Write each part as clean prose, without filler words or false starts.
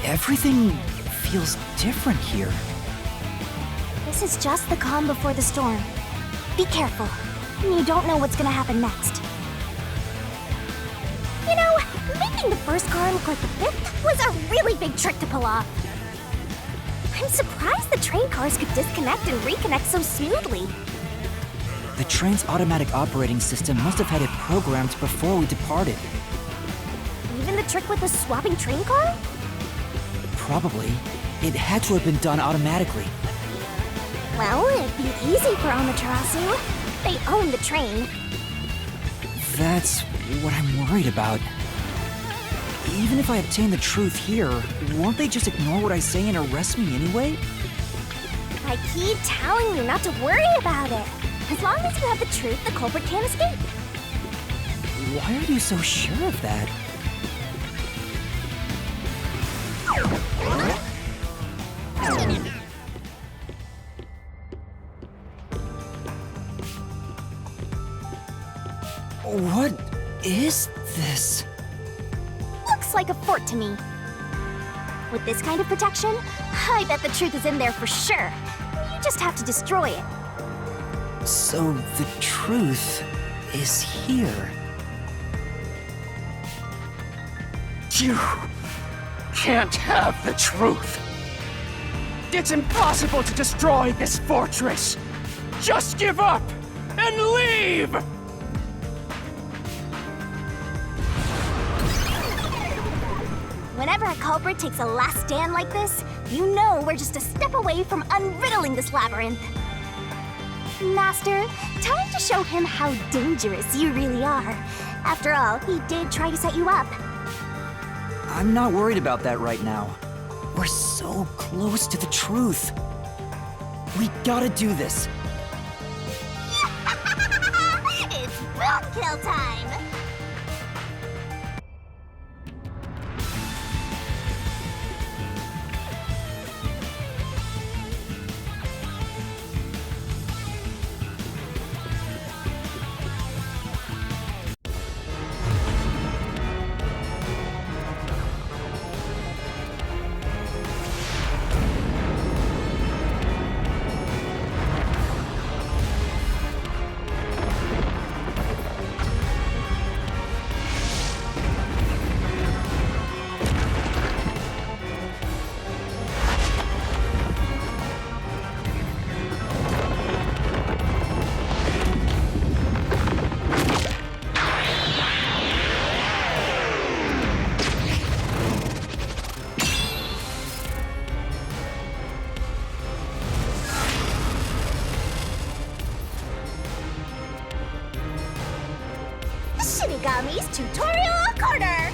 Everything feels different here. This is just the calm before the storm. Be careful. You don't know what's gonna happen next. You know, making the first car look like the fifth was a really big trick to pull off. I'm surprised the train cars could disconnect and reconnect so smoothly. The train's automatic operating system must have had it programmed before we departed. Even the trick with the swapping train car? Probably. It had to have been done automatically. Well, it'd be easy for Amaterasu. They own the train. That's what I'm worried about. Even if I obtain the truth here, won't they just ignore what I say and arrest me anyway? I keep telling you not to worry about it. As long as you have the truth, the culprit can't escape. Why are you so sure of that? What is this? Looks like a fort to me. With this kind of protection, I bet the truth is in there for sure. You just have to destroy it. So the truth is here. You can't have the truth. It's impossible to destroy this fortress. Just give up and leave! Whenever a culprit takes a last stand like this, you know we're just a step away from unriddling this labyrinth. Master, time to show him how dangerous you really are. After all, he did try to set you up. I'm not worried about that right now. We're so close to the truth. We gotta do this. It's boom kill time! Shinigami's Tutorial Corner!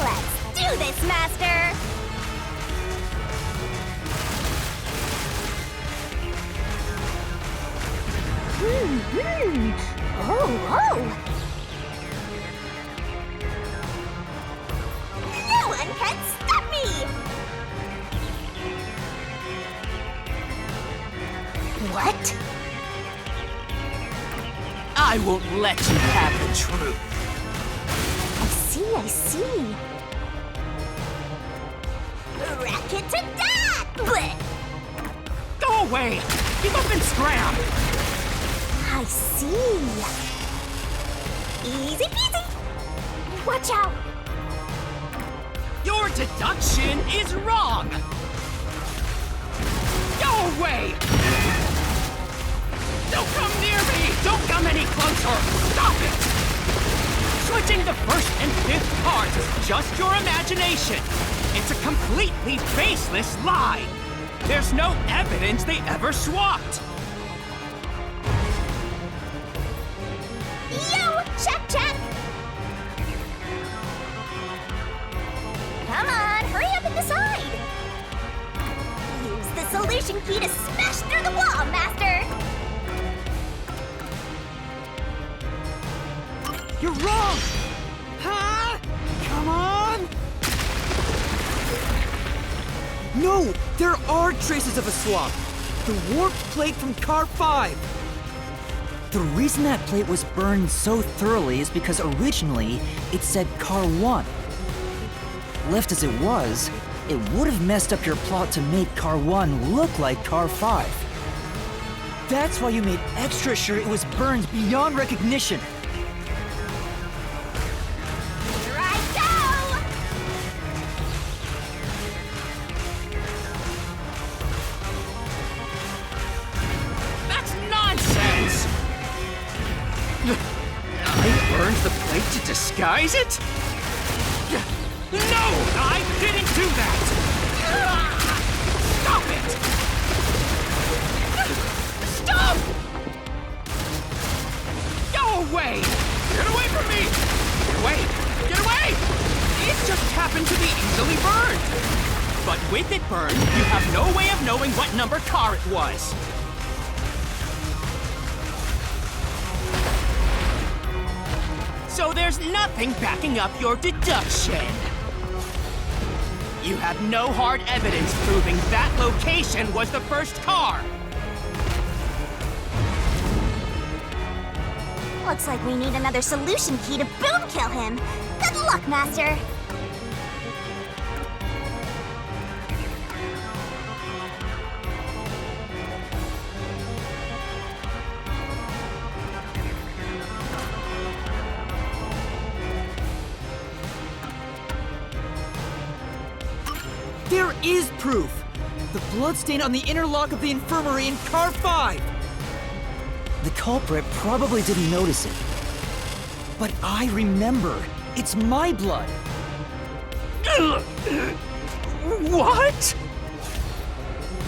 Let's do this, Master! Oh! No one can stop me! What? I won't let you have the truth. I see. Wreck it to death! Blech. Go away! Give up and scram! I see. Easy peasy. Watch out. Your deduction is wrong! Go away! Don't come near me! Don't come any closer! Stop it! Switching the first and fifth cards is just your imagination. It's a completely baseless lie. There's no evidence they ever swapped. Yo! Check! Come on, hurry up and decide! Use the solution key to smash through the wall, Master! You're wrong! Huh? Come on! No! There are traces of a swap! The warped plate from Car 5! The reason that plate was burned so thoroughly is because originally it said Car 1. Left as it was, it would have messed up your plot to make Car 1 look like Car 5. That's why you made extra sure it was burned beyond recognition. Here I go! That's nonsense! I burned the plate to disguise it? No! I didn't do that! Stop it! Stop! Go away! Get away from me! Get away! Get away! It just happened to be easily burned! But with it burned, you have no way of knowing what number car it was. So there's nothing backing up your deduction. You have no hard evidence proving that location was the first car. Looks like we need another solution key to boom kill him. Good luck, Master. There is proof! The bloodstain on the interlock of the infirmary in Car 5! The culprit probably didn't notice it. But I remember. It's my blood! What?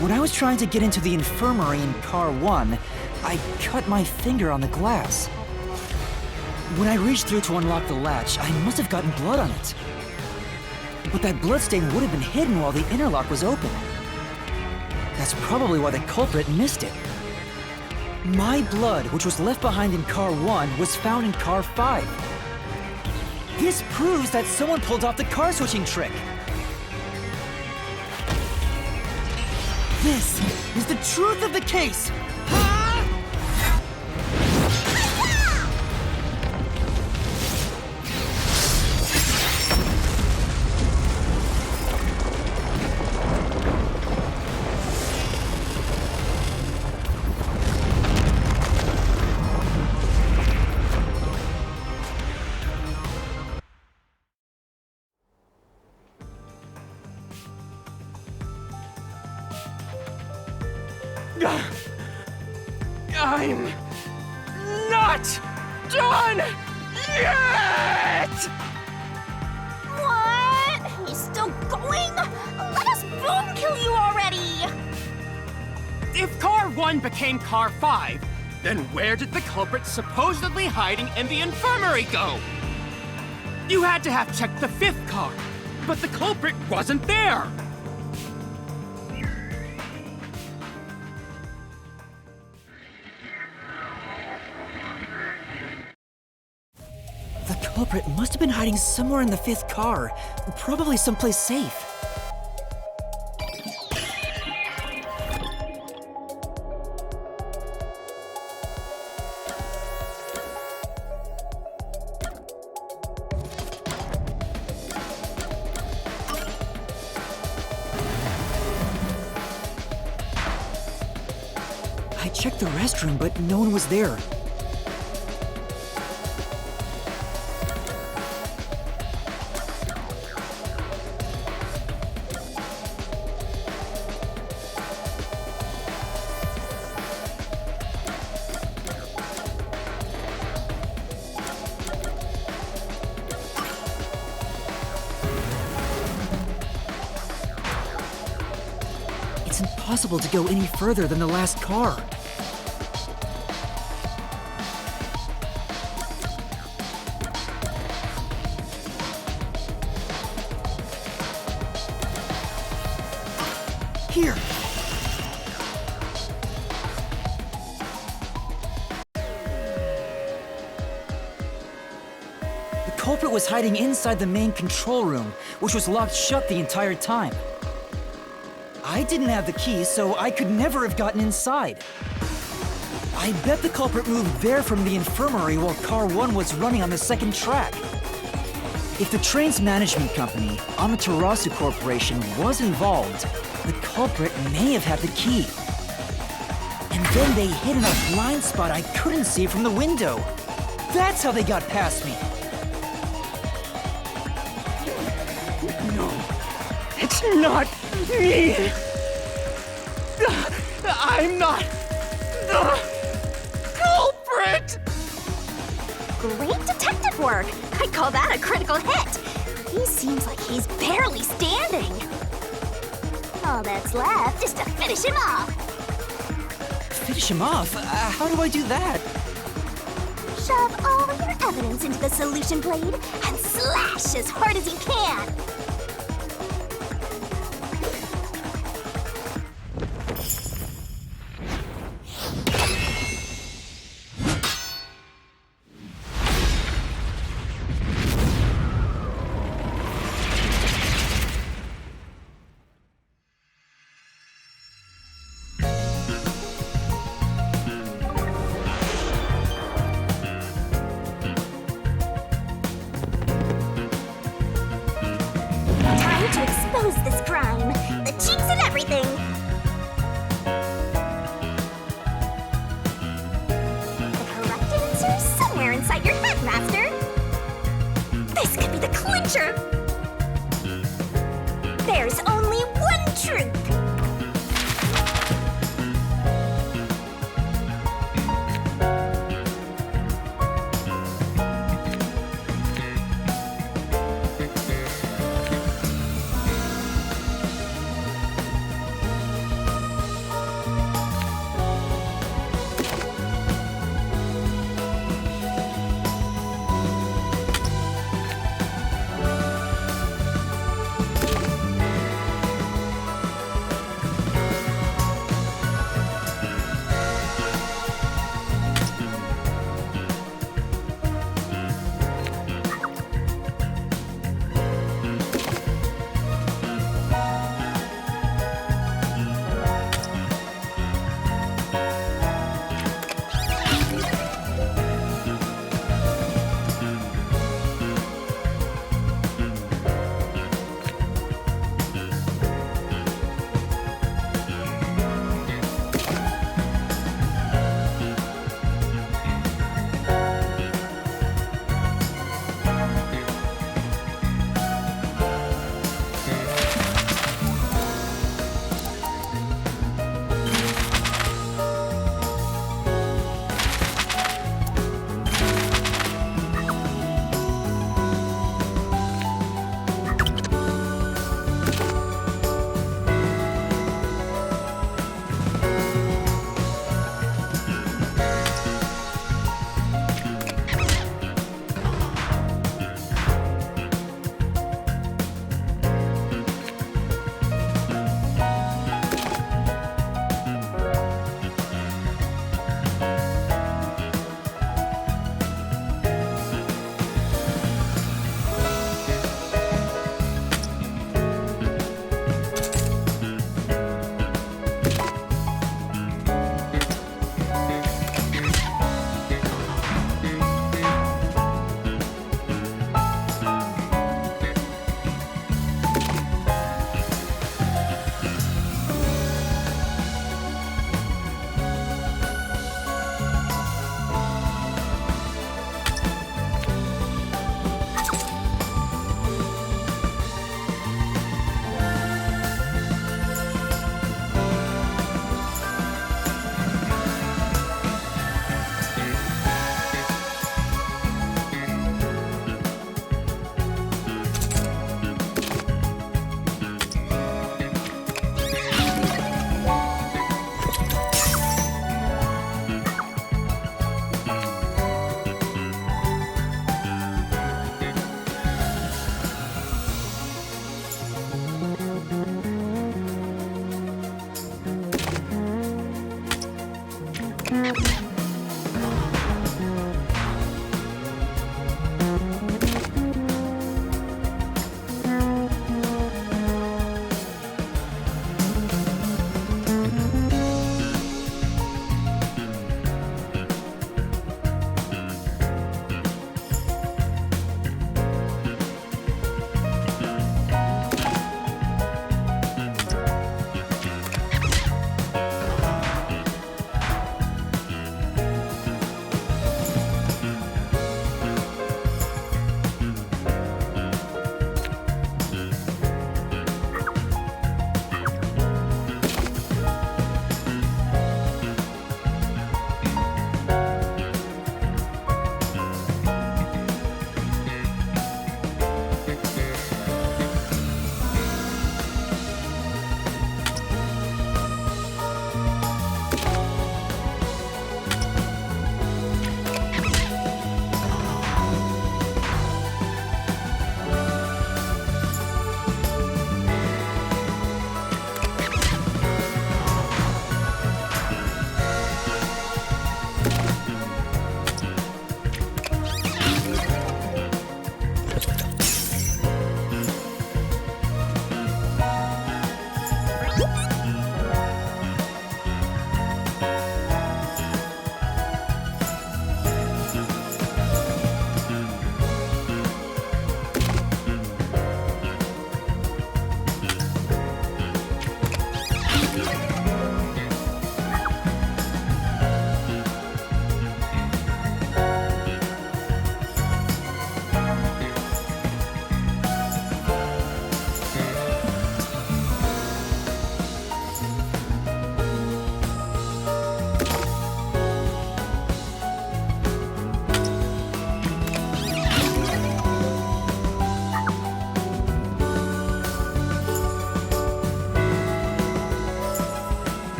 When I was trying to get into the infirmary in Car 1, I cut my finger on the glass. When I reached through to unlock the latch, I must have gotten blood on it. But that bloodstain would have been hidden while the interlock was open. That's probably why the culprit missed it. My blood, which was left behind in Car 1, was found in Car 5. This proves that someone pulled off the car switching trick. This is the truth of the case! I'm not done yet! What? He's still going? Let us boom kill you already! If Car 1 became Car 5, then where did the culprit supposedly hiding in the infirmary go? You had to have checked the 5th car, but the culprit wasn't there! The culprit must have been hiding somewhere in the 5th car, probably someplace safe. I checked the restroom, but no one was there. It's impossible to go any further than the last car. Here! The culprit was hiding inside the main control room, which was locked shut the entire time. I didn't have the key, so I could never have gotten inside. I bet the culprit moved there from the infirmary while Car 1 was running on the second track. If the train's management company, Amaterasu Corporation, was involved, the culprit may have had the key. And then they hid in a blind spot I couldn't see from the window. That's how they got past me. No, it's not me. I'm not the culprit. Great detective work! I'd call that a critical hit. He seems like he's barely standing. All that's left is to finish him off. Finish him off? How do I do that? Shove all your evidence into the solution blade and slash as hard as you can. Time to expose this crime. The cheeks and everything. The correct answer's somewhere inside your head, Master. This could be the clincher. There's only one truth.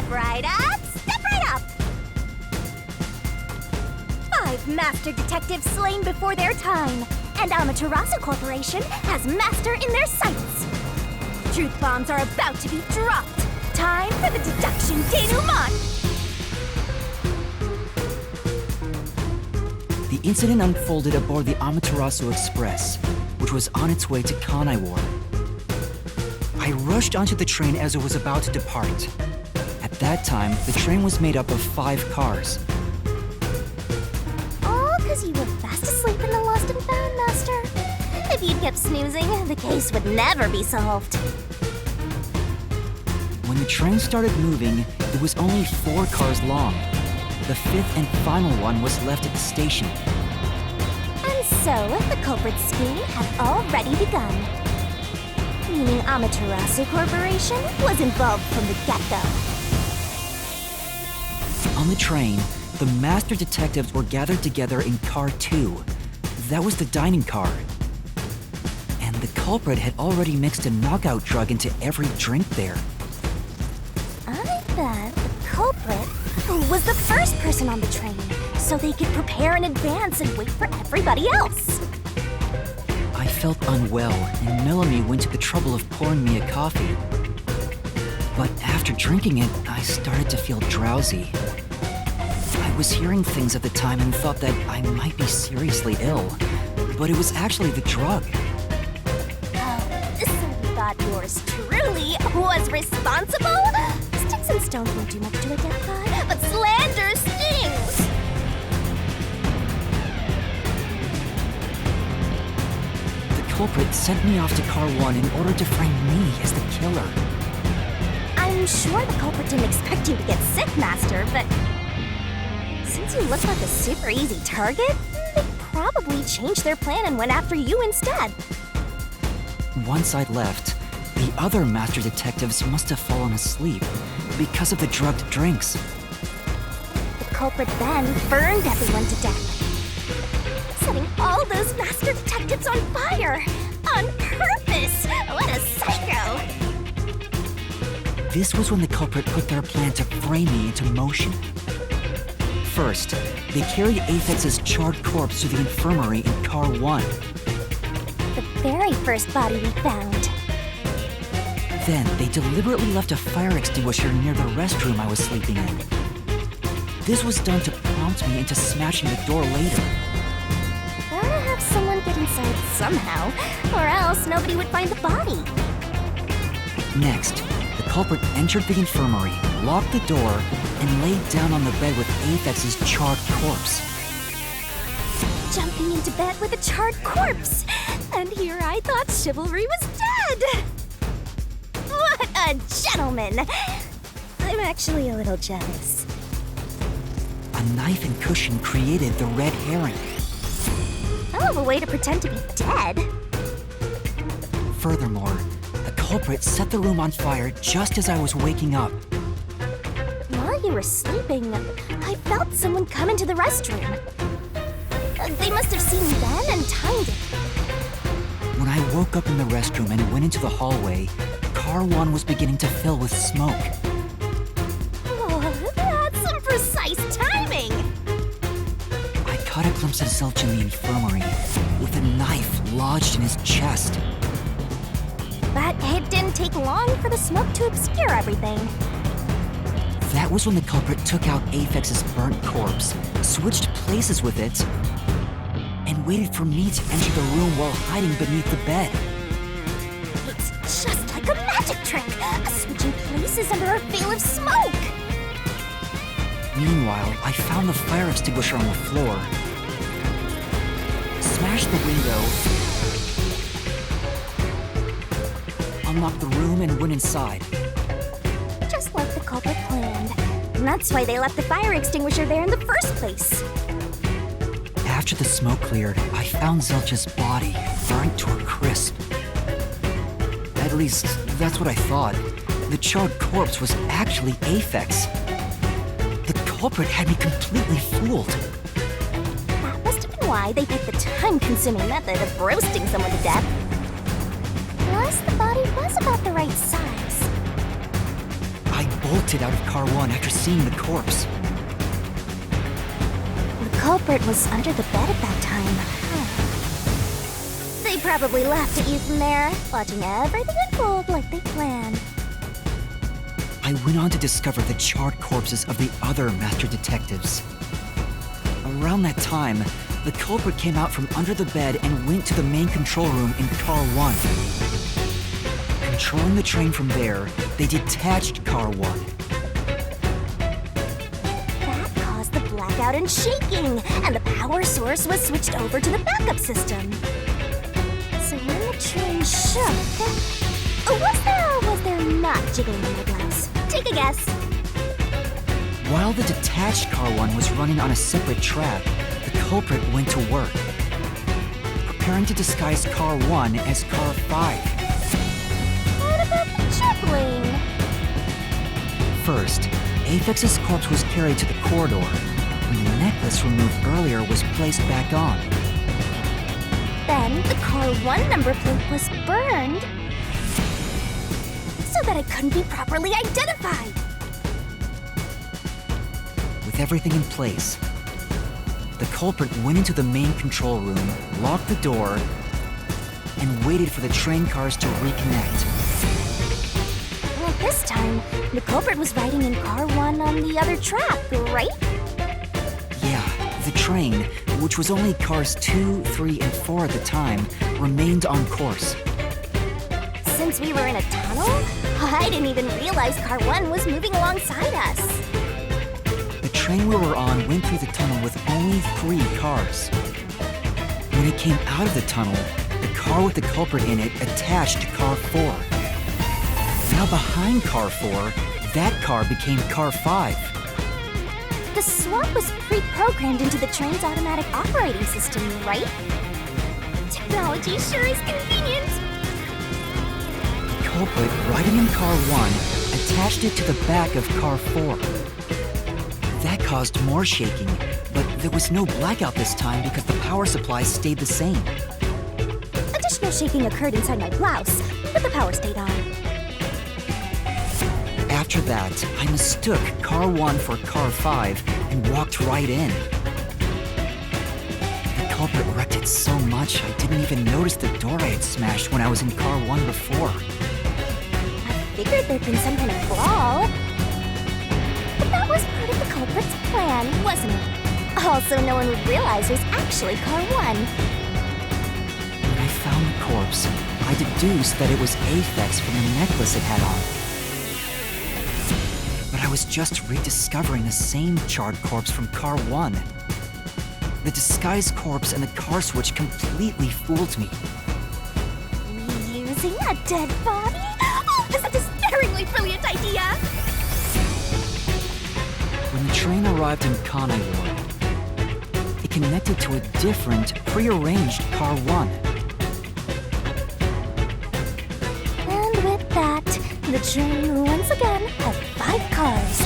right up, step right up! 5 master detectives slain before their time, and Amaterasu Corporation has master in their sights. Truth bombs are about to be dropped. Time for the deduction denouement! The incident unfolded aboard the Amaterasu Express, which was on its way to Kanaiwar. I rushed onto the train as it was about to depart. At that time, the train was made up of 5 cars. All because you were fast asleep in the lost and found, Master. If you'd kept snoozing, the case would never be solved. When the train started moving, it was only 4 cars long. The 5th and final one was left at the station. And so, the culprit's scheme had already begun. Meaning Amaterasu Corporation was involved from the get-go. On the train, the master detectives were gathered together in car 2. That was the dining car. And the culprit had already mixed a knockout drug into every drink there. I bet the culprit was the first person on the train, so they could prepare in advance and wait for everybody else. I felt unwell, and Melanie went to the trouble of pouring me a coffee. But after drinking it, I started to feel drowsy. I was hearing things at the time and thought that I might be seriously ill, but it was actually the drug. Oh, so you thought yours truly was responsible? Sticks and stones won't do much to a dead god, but slander stings! The culprit sent me off to car 1 in order to frame me as the killer. I'm sure the culprit didn't expect you to get sick, Master, but since you look like a super easy target, they probably changed their plan and went after you instead. Once I'd left, the other master detectives must have fallen asleep because of the drugged drinks. The culprit then burned everyone to death, setting all those master detectives on fire! On purpose! What a psycho! This was when the culprit put their plan to frame me into motion. First, they carried Aphex's charred corpse to the infirmary in car 1. The very first body we found. Then, they deliberately left a fire extinguisher near the restroom I was sleeping in. This was done to prompt me into smashing the door later. Gotta have someone get inside somehow, or else nobody would find the body. Next, the culprit entered the infirmary, locked the door, and laid down on the bed with Aphex's charred corpse. Jumping into bed with a charred corpse! And here I thought chivalry was dead! What a gentleman! I'm actually a little jealous. A knife and cushion created the red herring. Hell of a way to pretend to be dead. Furthermore, the culprit set the room on fire just as I was waking up. While you were sleeping, I felt someone come into the restroom. They must have seen me then and timed it. When I woke up in the restroom and went into the hallway, car 1 was beginning to fill with smoke. Oh, that's some precise timing! I caught a glimpse of Zilch in the infirmary, with a knife lodged in his chest. But it didn't take long for the smoke to obscure everything. That was when the culprit took out Aphex's burnt corpse, switched places with it, and waited for me to enter the room while hiding beneath the bed. It's just like a magic trick, switching places under a veil of smoke. Meanwhile, I found the fire extinguisher on the floor, smashed the window, unlocked the room, and went inside. Just like the culprit planned. And that's why they left the fire extinguisher there in the first place. After the smoke cleared, I found Zilch's body, burnt to a crisp. At least, that's what I thought. The charred corpse was actually Aphex. The culprit had me completely fooled. That must have been why they picked the time-consuming method of roasting someone to death. Plus, the body was about the right size. I bolted bolted out of Car 1 after seeing the corpse. The culprit was under the bed at that time. They probably laughed at you from there, watching everything unfold like they planned. I went on to discover the charred corpses of the other master detectives. Around that time, the culprit came out from under the bed and went to the main control room in Car 1. Controlling the train from there, they detached Car 1. That caused the blackout and shaking, and the power source was switched over to the backup system. So when the train shook, was there or was there not jiggling in my blouse? Take a guess. While the detached Car 1 was running on a separate track, the culprit went to work, preparing to disguise Car 1 as Car 5. What about the jiggling? First, Aphex's corpse was carried to the corridor, and the necklace removed earlier was placed back on. Then the Car 1 number plate was burned so that it couldn't be properly identified. With everything in place, the culprit went into the main control room, locked the door, and waited for the train cars to reconnect. At this time, the culprit was riding in Car 1 on the other track, right? Yeah, the train, which was only cars 2, 3, and 4 at the time, remained on course. Since we were in a tunnel, I didn't even realize Car 1 was moving alongside us. The train we were on went through the tunnel with only 3 cars. When it came out of the tunnel, the car with the culprit in it attached to Car 4. Now behind Car 4, that car became Car 5. The swap was pre-programmed into the train's automatic operating system, right? Technology sure is convenient. The culprit, riding in Car 1, attached it to the back of Car 4. That caused more shaking, but there was no blackout this time because the power supply stayed the same. Additional shaking occurred inside my blouse, but the power stayed on. After that, I mistook Car 1 for Car 5 and walked right in. The culprit wrecked it so much I didn't even notice the door I had smashed when I was in Car 1 before. I figured there'd been some kind of brawl. But that was part of the culprit's plan, wasn't it? Also, no one would realize it was actually Car 1. When I found the corpse, I deduced that it was Aphex from the necklace it had on. But I was just rediscovering the same charred corpse from Car 1. The disguised corpse and the car switch completely fooled me. Reusing a dead body? Oh, this is a despairingly brilliant idea! When the train arrived in Kanai Ward, it connected to a different, prearranged Car 1. And with that, the train once again had 5 cars.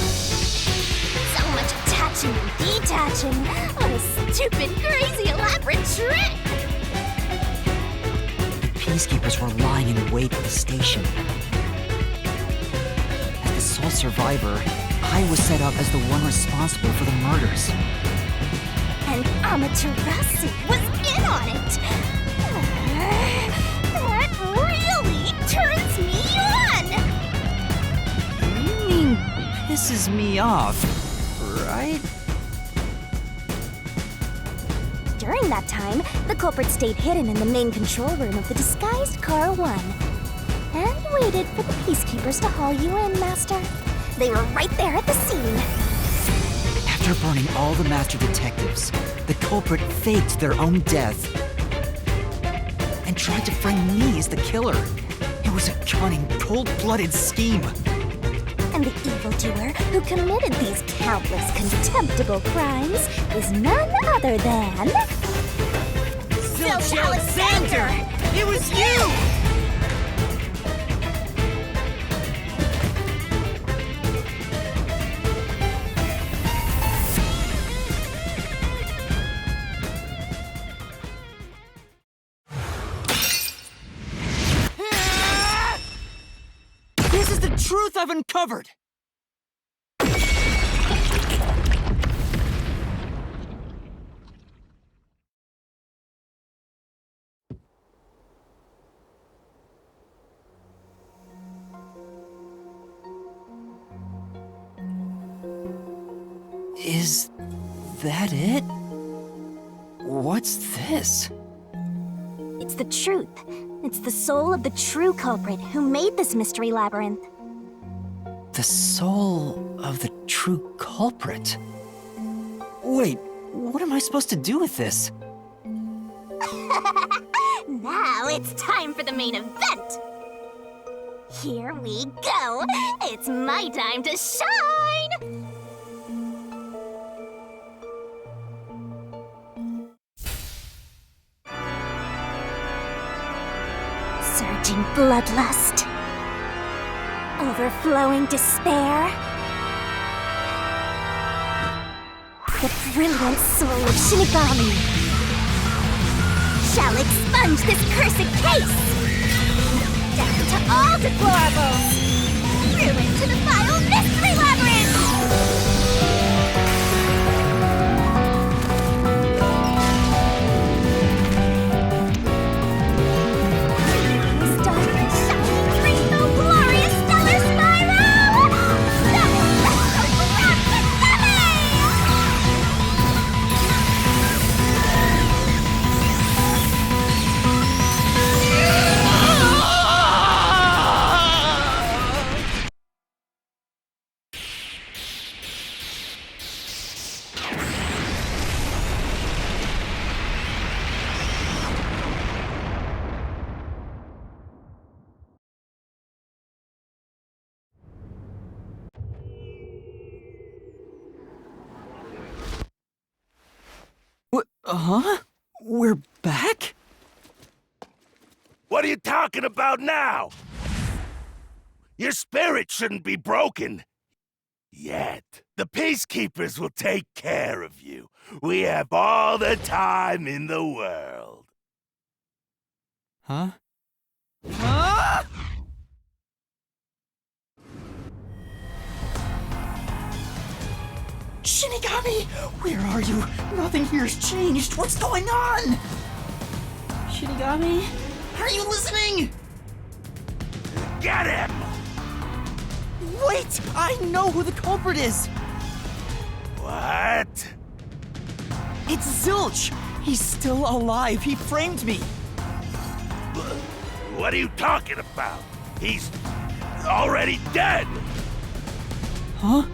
So much attaching and detaching. What a stupid, crazy, elaborate trick! The peacekeepers were lying in wait at the station. As the sole survivor, I was set up as the one responsible for the murders. And Amaterasu was in on it! That really turns me on! You mean pisses me off, right? During that time, the culprit stayed hidden in the main control room of the disguised Car 1 and waited for the peacekeepers to haul you in, Master. They were right there at the scene. After burning all the master detectives, the culprit faked their own death and tried to frame me as the killer. It was a cunning, cold-blooded scheme. And the evildoer who committed these countless contemptible crimes is none other than... Zilch Alexander! It was you! This is the truth I've uncovered! Is that it? What's this? It's the truth. It's the soul of the true culprit who made this mystery labyrinth. The soul of the true culprit? Wait, what am I supposed to do with this? Now it's time for the main event! Here we go! It's my time to shine! Surging bloodlust. Overflowing despair. The brilliant soul of Shinigami shall expunge this cursed case! Death to all deplorables! Ruin to the vile mystery labyrinth! Starry, shining, rainbow, glorious, stellar spiral! Huh? We're back? What are you talking about now? Your spirit shouldn't be broken. Yet. The Peacekeepers will take care of you. We have all the time in the world. Huh? Huh? Shinigami! Where are you? Nothing here's changed. What's going on? Shinigami? Are you listening? Get him! Wait! I know who the culprit is! What? It's Zilch! He's still alive. He framed me. What are you talking about? He's already dead! Huh?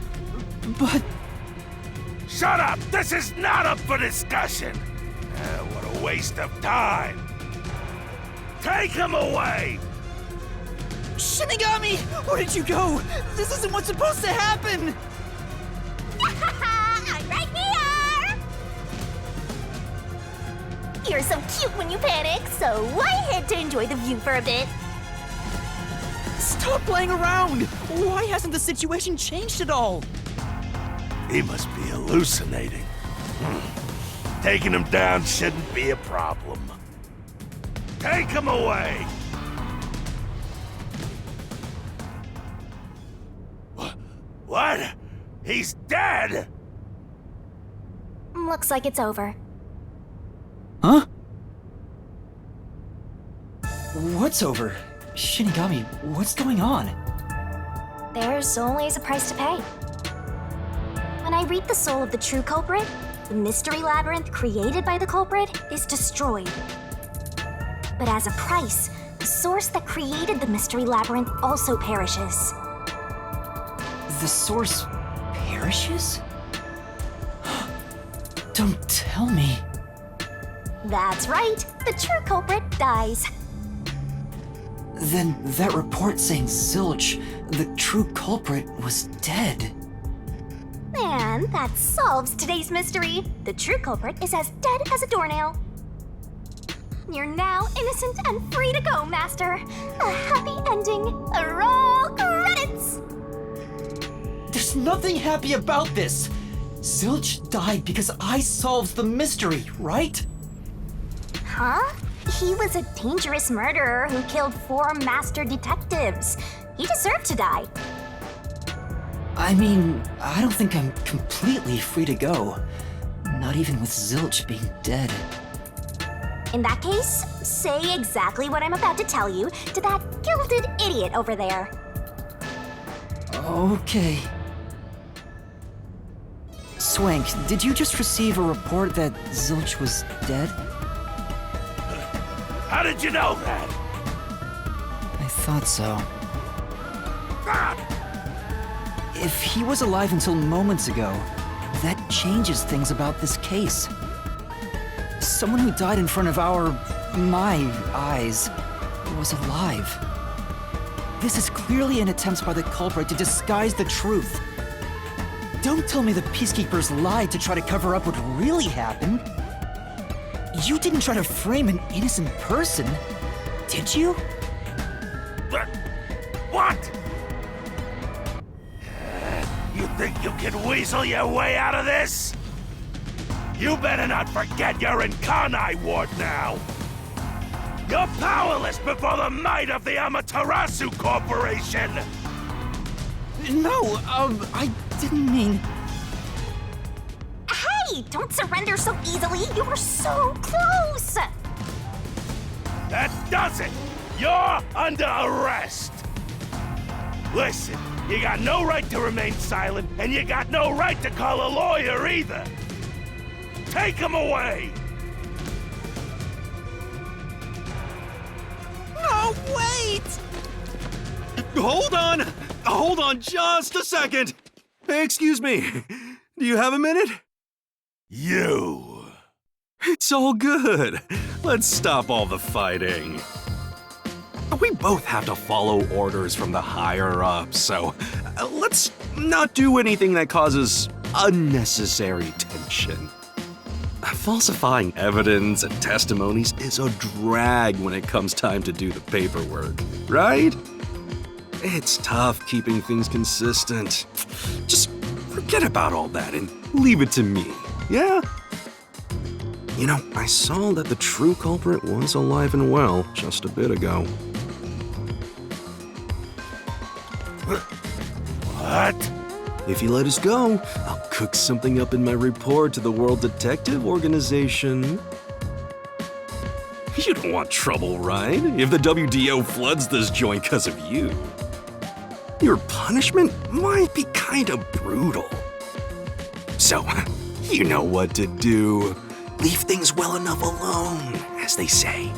But... Shut up! This is not up for discussion! What a waste of time! Take him away! Shinigami! Where did you go? This isn't what's supposed to happen! I'm right here! You're so cute when you panic, so I had to enjoy the view for a bit. Stop playing around! Why hasn't the situation changed at all? He must be hallucinating. Taking him down shouldn't be a problem. Take him away! What? He's dead? Looks like it's over. Huh? What's over? Shinigami, what's going on? There's always a price to pay. When I read the soul of the true culprit, the mystery labyrinth created by the culprit is destroyed. But as a price, the source that created the mystery labyrinth also perishes. The source perishes? Don't tell me. That's right, the true culprit dies. Then that report saying Zilch, the true culprit, was dead. And that solves today's mystery. The true culprit is as dead as a doornail. You're now innocent and free to go, Master. A happy ending. Roll credits! There's nothing happy about this. Zilch died because I solved the mystery, right? Huh? He was a dangerous murderer who killed 4 master detectives. He deserved to die. I mean, I don't think I'm completely free to go. Not even with Zilch being dead. In that case, say exactly what I'm about to tell you to that gilded idiot over there. Okay. Swank, did you just receive a report that Zilch was dead? How did you know that? I thought so. Ah! If he was alive until moments ago, that changes things about this case. Someone who died in front of my eyes, was alive. This is clearly an attempt by the culprit to disguise the truth. Don't tell me the Peacekeepers lied to try to cover up what really happened. You didn't try to frame an innocent person, did you? What? You think you can weasel your way out of this? You better not forget you're in Kanai Ward now! You're powerless before the might of the Amaterasu Corporation! No, I didn't mean... Hey, don't surrender so easily. You were so close. That does it! You're under arrest! Listen, you got no right to remain silent, and you got no right to call a lawyer either! Take him away! No, wait! Hold on just a second! Hey, excuse me, do you have a minute? You! It's all good. Let's stop all the fighting. We both have to follow orders from the higher-ups, so let's not do anything that causes unnecessary tension. Falsifying evidence and testimonies is a drag when it comes time to do the paperwork, right? It's tough keeping things consistent. Just forget about all that and leave it to me, yeah? You know, I saw that the true culprit was alive and well just a bit ago. What? If you let us go, I'll cook something up in my report to the World Detective Organization. You don't want trouble, right? If the WDO floods this joint because of you. Your punishment might be kind of brutal. So, you know what to do. Leave things well enough alone, as they say.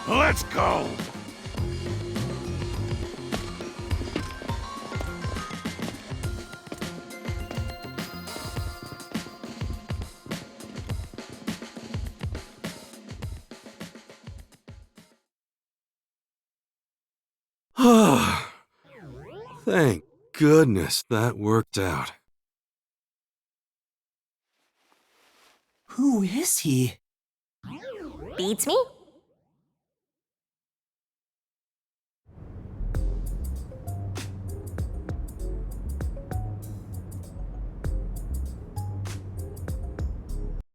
Let's go! Thank goodness that worked out. Who is he? Beats me?